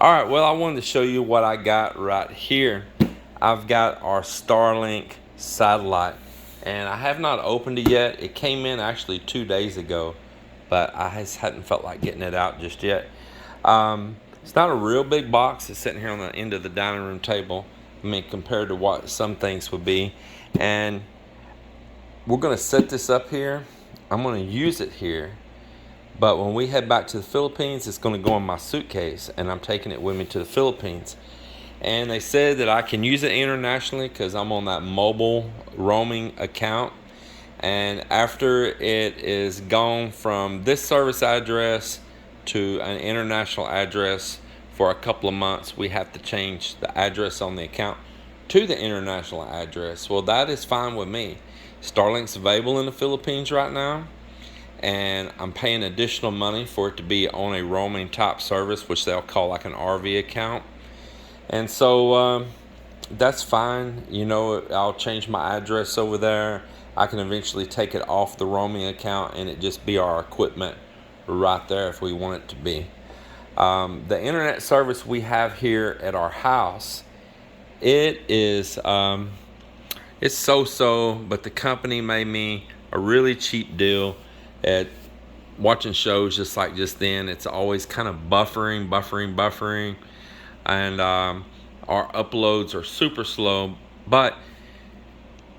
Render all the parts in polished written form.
All right, well, I wanted to show you what I got right here. I've got our Starlink satellite, and I have not opened it yet. It came in actually 2 days ago, but I just hadn't felt like getting it out just yet. It's not a real big box. It's sitting here on the end of the dining room table. I mean, compared to what some things would be. And we're going to set this up here. I'm going to use it here. But when we head back to the Philippines, it's going to go in my suitcase, and I'm taking it with me to the Philippines. And they said that I can use it internationally because I'm on that mobile roaming account. And after it is gone from this service address to an international address for a couple of months, we have to change the address on the account to the international address. Well, that is fine with me. Starlink's available in the Philippines right now, and I'm paying additional money for it to be on a roaming type service, which they'll call like an RV account. And so that's fine. You know, I'll change my address over there. I can eventually take it off the roaming account and it just be our equipment right there if we want it to be. The internet service we have here at our house, it is it's so-so, but the company made me a really cheap deal at watching shows just like just then. It's always kind of buffering, and our uploads are super slow, but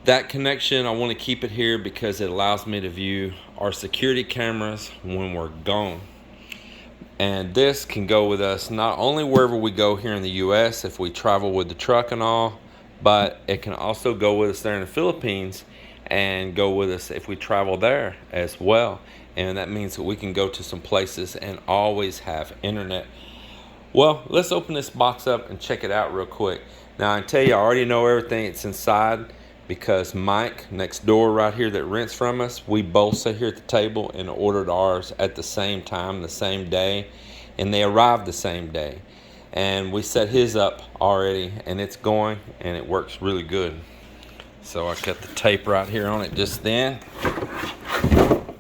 that connection, I want to keep it here because it allows me to view our security cameras when we're gone. And this can go with us not only wherever we go here in the US if we travel with the truck and all, but it can also go with us there in the Philippines and go with us if we travel there as well. And that means that we can go to some places and always have internet. Well, let's open this box up and check it out real quick. Now, I tell you, I already know everything that's inside because Mike next door right here that rents from us, we both sat here at the table and ordered ours at the same time, the same day, and they arrived the same day. And we set his up already, and it's going, and it works really good. So I cut the tape right here on it just then.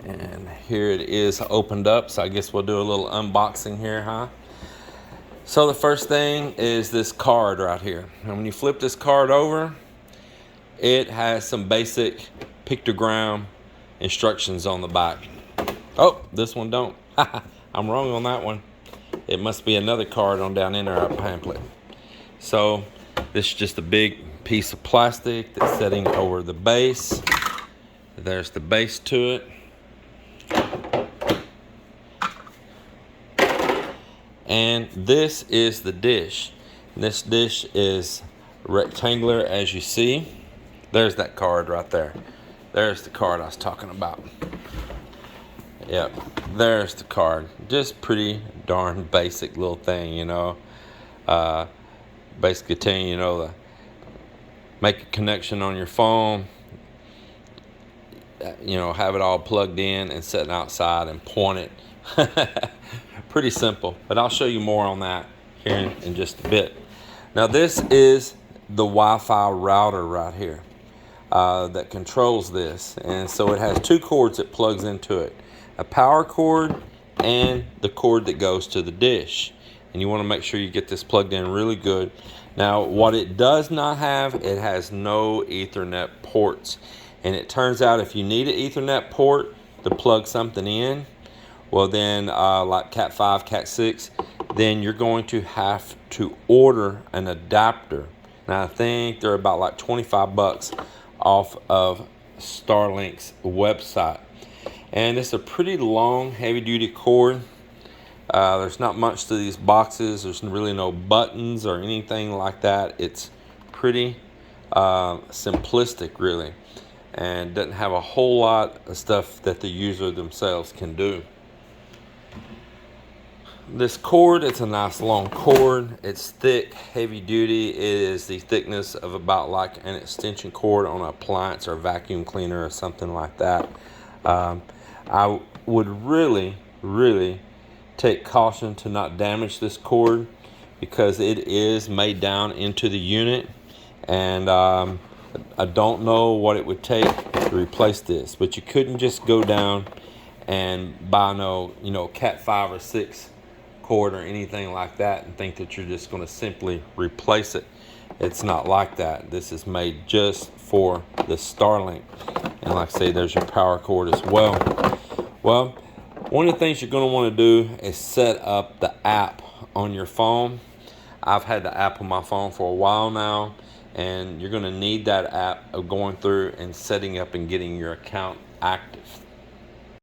And here it is opened up, so I guess we'll do a little unboxing here, huh? So the first thing is this card right here. And when you flip this card over, it has some basic pictogram instructions on the back. Oh, this one don't. I'm wrong on that one. It must be another card on down in there, a pamphlet. So this is just a big piece of plastic that's sitting over the base. There's the base to it. And this is the dish. This dish is rectangular, as you see. There's that card right there. There's the card I was talking about. Yep, there's the card. Just pretty darn basic little thing, you know. Basically telling you know, make a connection on your phone. You know, have it all plugged in and sitting outside and point it. Pretty simple, but I'll show you more on that here in just a bit. Now this is the Wi-Fi router right here that controls this, and so it has two cords that plugs into it, a power cord and the cord that goes to the dish, and you want to make sure you get this plugged in really good. Now what it does not have, it has no Ethernet ports, and it turns out if you need an Ethernet port to plug something in, well then like Cat 5, Cat 6, then you're going to have to order an adapter. Now I think they're about like 25 bucks off of Starlink's website. And it's a pretty long, heavy duty cord. There's not much to these boxes. There's really no buttons or anything like that. It's pretty simplistic really, and doesn't have a whole lot of stuff that the user themselves can do. This cord, it's a nice long cord. It's thick, heavy duty. It is the thickness of about like an extension cord on an appliance or vacuum cleaner or something like that. I would really take caution to not damage this cord because it is made down into the unit, and I don't know what it would take to replace this, but you couldn't just go down and buy no, Cat 5 or 6 cord or anything like that and think that you're just going to simply replace it. It's not like that. This is made just for the Starlink. And like I say, there's your power cord as well. Well, one of the things you're going to want to do is set up the app on your phone. I've had the app on my phone for a while now, and you're going to need that app of going through and setting up and getting your account active.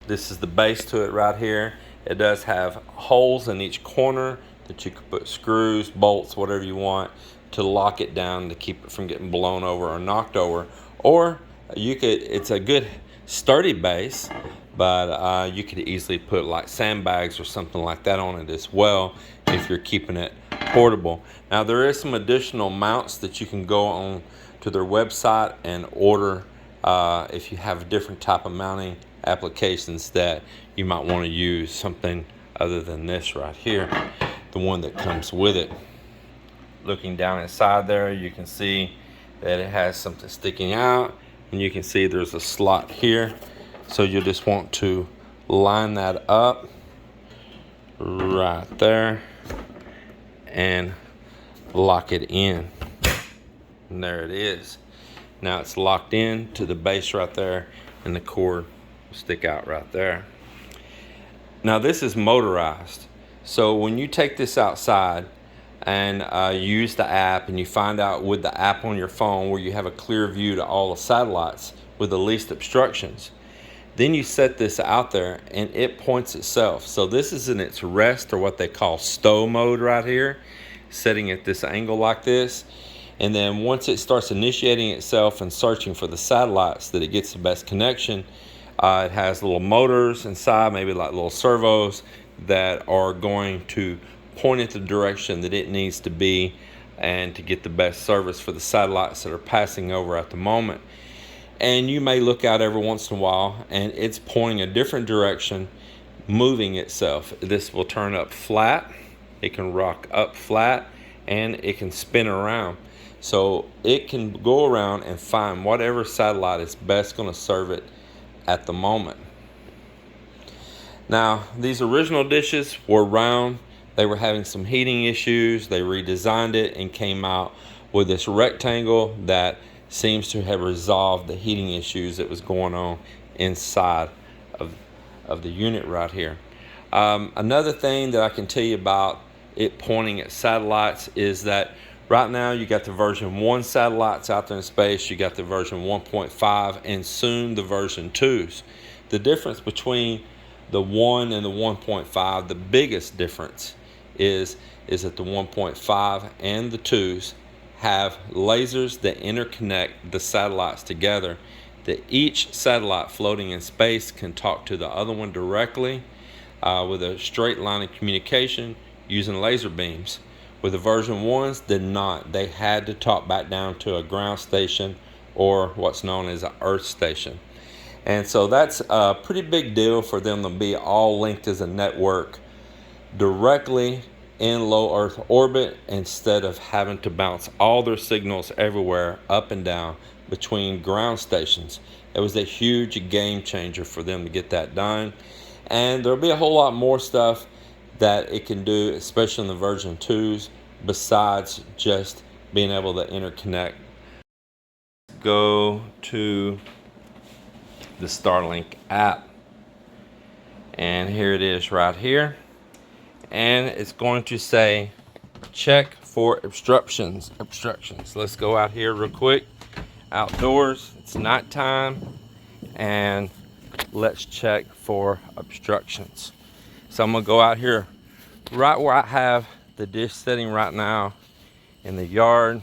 This is the base to it right here. It does have holes in each corner that you could put screws, bolts, whatever you want to lock it down to keep it from getting blown over or knocked over. Or you could, it's a good sturdy base, but you could easily put like sandbags or something like that on it as well if you're keeping it portable. Now there is some additional mounts that you can go on to their website and order if you have a different type of mounting applications that you might want to use something other than this right here, the one that comes with it. Looking down inside there, you can see that it has something sticking out, and you can see there's a slot here, so you just want to line that up right there and lock it in, and there it is. Now it's locked in to the base right there, and the cord will stick out right there. Now this is motorized, so when you take this outside and use the app, and you find out with the app on your phone where you have a clear view to all the satellites with the least obstructions, then you set this out there and it points itself. So this is in its rest, or what they call stow mode right here, setting at this angle like this. And then once it starts initiating itself and searching for the satellites that it gets the best connection, it has little motors inside, maybe like little servos, that are going to point it the direction that it needs to be and to get the best service for the satellites that are passing over at the moment. And you may look out every once in a while and it's pointing a different direction, moving itself. This will turn up flat, it can rock up flat, and it can spin around. So it can go around and find whatever satellite is best going to serve it at the moment. Now these original dishes were round. They were having some heating issues. They redesigned it and came out with this rectangle that seems to have resolved the heating issues that was going on inside of the unit right here. Another thing that I can tell you about it pointing at satellites is that right now you got the version 1 satellites out there in space, you got the version 1.5, and soon the version 2s. The difference between the 1 and the 1.5, the biggest difference is that the 1.5 and the 2s have lasers that interconnect the satellites together, that each satellite floating in space can talk to the other one directly with a straight line of communication using laser beams. With the version 1s, did not. They had to talk back down to a ground station, or what's known as an Earth station. And so that's a pretty big deal for them to be all linked as a network directly in low Earth orbit, instead of having to bounce all their signals everywhere up and down between ground stations. It was a huge game changer for them to get that done. And there'll be a whole lot more stuff that it can do, especially in the version 2s, besides just being able to interconnect. Go to the Starlink app, and here it is right here, and it's going to say check for obstructions. Let's go out here real quick, outdoors, it's nighttime, and let's check for obstructions. So I'm gonna go out here right where I have the dish setting right now in the yard,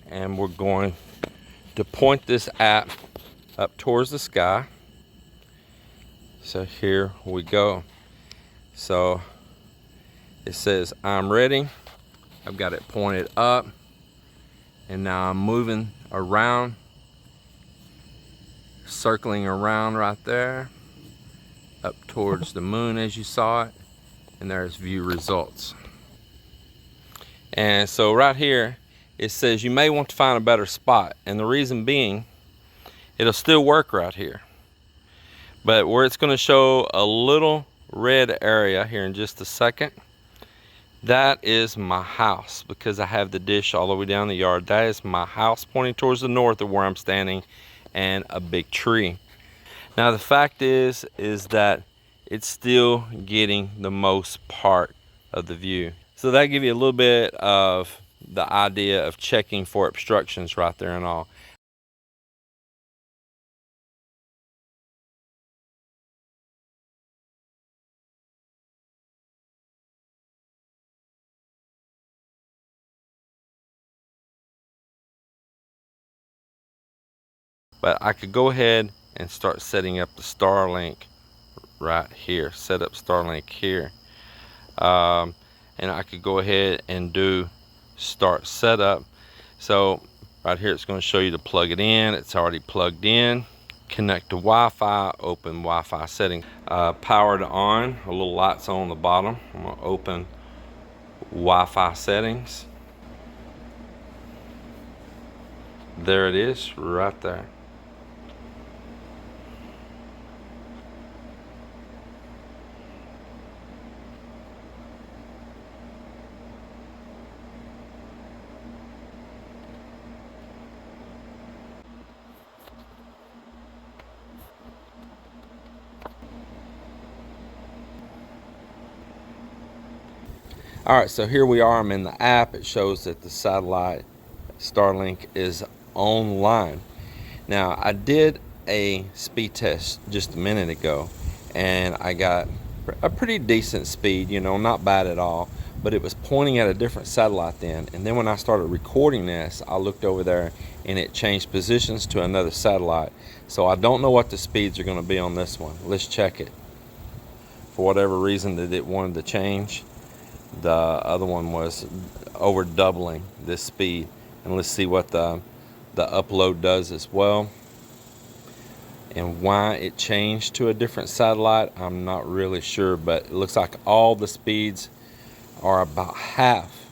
and we're going to point this app up towards the sky. So here we go. So it says I'm ready. I've got it pointed up, and now I'm moving around, circling around right there up towards the moon as you saw it, and there's view results. And so right here it says you may want to find a better spot, and the reason being, it'll still work right here, but where it's going to show a little red area here in just a second, That is my house, because I have the dish all the way down the yard. That is my house pointing towards the north of where I'm standing, and a big tree. Now the fact is that it's still getting the most part of the view. So that gives you a little bit of the idea of checking for obstructions right there and all. But I could go ahead and start setting up the Starlink right here. Set up Starlink here. And I could go ahead and do start setup. So right here it's going to show you to plug it in. It's already plugged in. Connect to Wi-Fi, open Wi-Fi settings. Powered on, a little lights on the bottom. I'm going to open Wi-Fi settings. There it is, right there. Alright, so here we are. I'm in the app. It shows that the satellite Starlink is online. Now, I did a speed test just a minute ago, and I got a pretty decent speed, you know, not bad at all, but it was pointing at a different satellite then. And then when I started recording this, I looked over there and it changed positions to another satellite. So I don't know what the speeds are going to be on this one. Let's check it. For whatever reason that it wanted to change, the other one was over doubling this speed. And let's see what the upload does as well. And why it changed to a different satellite, I'm not really sure, but it looks like all the speeds are about half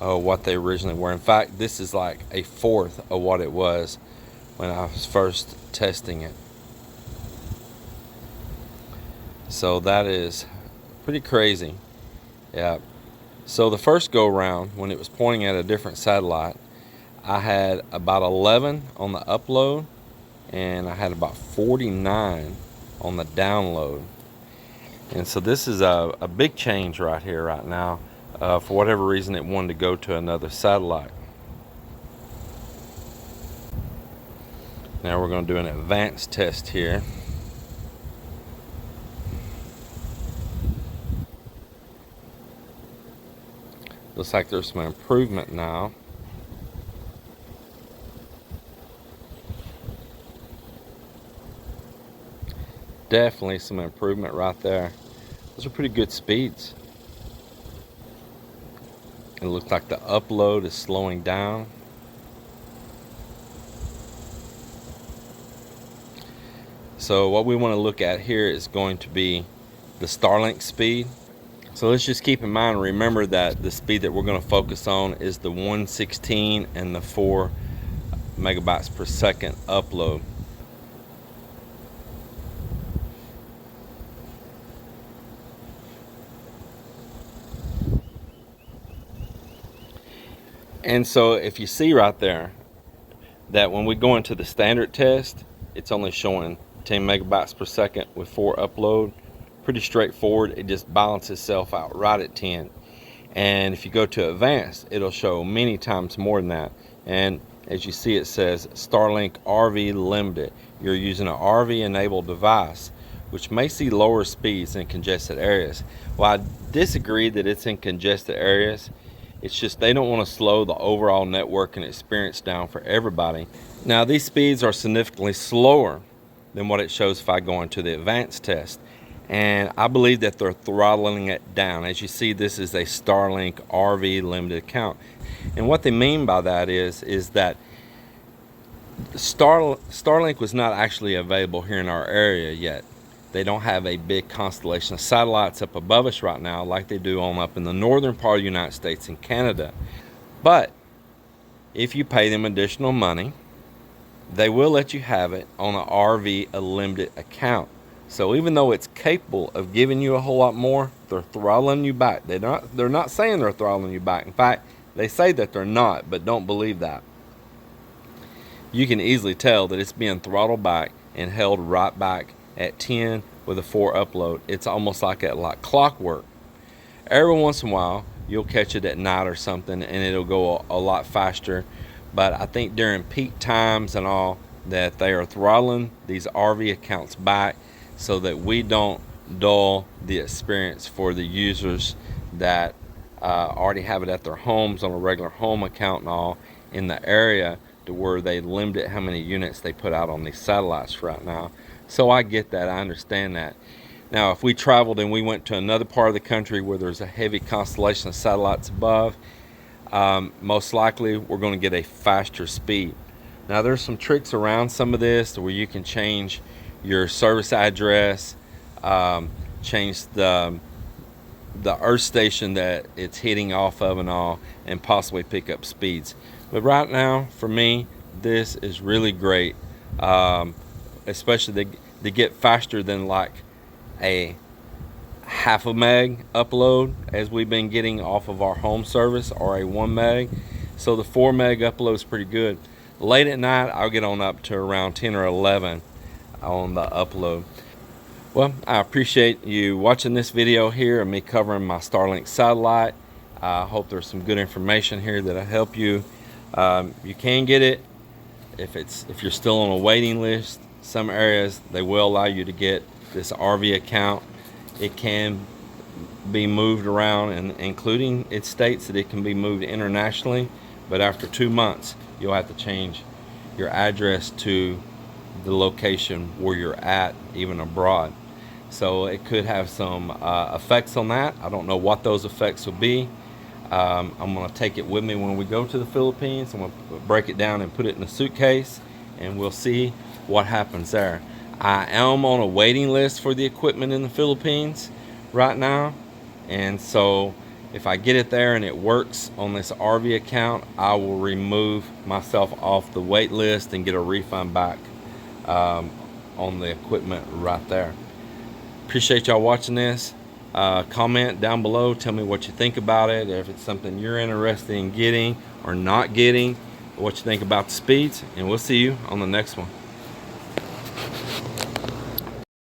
of what they originally were. In fact, this is like a fourth of what it was when I was first testing it. So that is pretty crazy. Yeah. So the first go round, when it was pointing at a different satellite, I had about 11 on the upload, and I had about 49 on the download. And so this is a big change right here right now. For whatever reason it wanted to go to another satellite. Now we're going to do an advanced test here. Looks like there's some improvement now. Definitely some improvement right there. Those are pretty good speeds. It looks like the upload is slowing down. So what we want to look at here is going to be the Starlink speed. So let's just keep in mind and remember that the speed that we're going to focus on is the 116 and the 4 megabytes per second upload. And so if you see right there that when we go into the standard test, it's only showing 10 megabytes per second with 4 upload. Pretty straightforward. It just balances itself out right at 10. And if you go to advanced, it'll show many times more than that. And as you see, it says Starlink RV limited. You're using an RV enabled device, which may see lower speeds in congested areas. Well, I disagree that it's in congested areas. It's just they don't want to slow the overall networking experience down for everybody. Now, these speeds are significantly slower than what it shows if I go into the advanced test. And I believe that they're throttling it down. As you see, this is a Starlink RV limited account. And what they mean by that is that Starlink was not actually available here in our area yet. They don't have a big constellation of satellites up above us right now like they do on up in the northern part of the United States and Canada. But if you pay them additional money, they will let you have it on an RV limited account. So even though it's capable of giving you a whole lot more, they're throttling you back. They're not saying they're throttling you back. In fact, they say that they're not, but don't believe that. You can easily tell that it's being throttled back and held right back at 10 with a 4 upload. It's almost like clockwork. Every once in a while, you'll catch it at night or something, and it'll go a lot faster. But I think during peak times and all, that they are throttling these RV accounts back so that we don't dull the experience for the users that already have it at their homes on a regular home account and all in the area, to where they limit how many units they put out on these satellites right now. So I get that, I understand that. Now, if we traveled and we went to another part of the country where there's a heavy constellation of satellites above, most likely we're going to get a faster speed. Now, there's some tricks around some of this where you can change your service address, change the earth station that it's hitting off of and all, and possibly pick up speeds. But right now, for me, this is really great, especially to get faster than like a half a meg upload as we've been getting off of our home service, or a 1 meg. So the 4 meg upload is pretty good. Late at night, I'll get on up to around 10 or 11 on the upload. Well, I appreciate you watching this video here of me covering my Starlink satellite. I hope there's some good information here that'll help you. You can get it if you're still on a waiting list. Some areas they will allow you to get this RV account. It can be moved around, and including it states that it can be moved internationally, but after 2 months you'll have to change your address to the location where you're at, even abroad. So it could have some effects on that. I don't know what those effects will be. I'm going to take it with me when we go to the Philippines. I'm going to break it down and put it in a suitcase, and we'll see what happens there. I am on a waiting list for the equipment in the Philippines right now, and so if I get it there and it works on this RV account, I will remove myself off the wait list and get a refund back on the equipment right there. Appreciate y'all watching this. Comment down below, tell me what you think about it, if it's something you're interested in getting or not getting, what you think about the speeds, and we'll see you on the next one.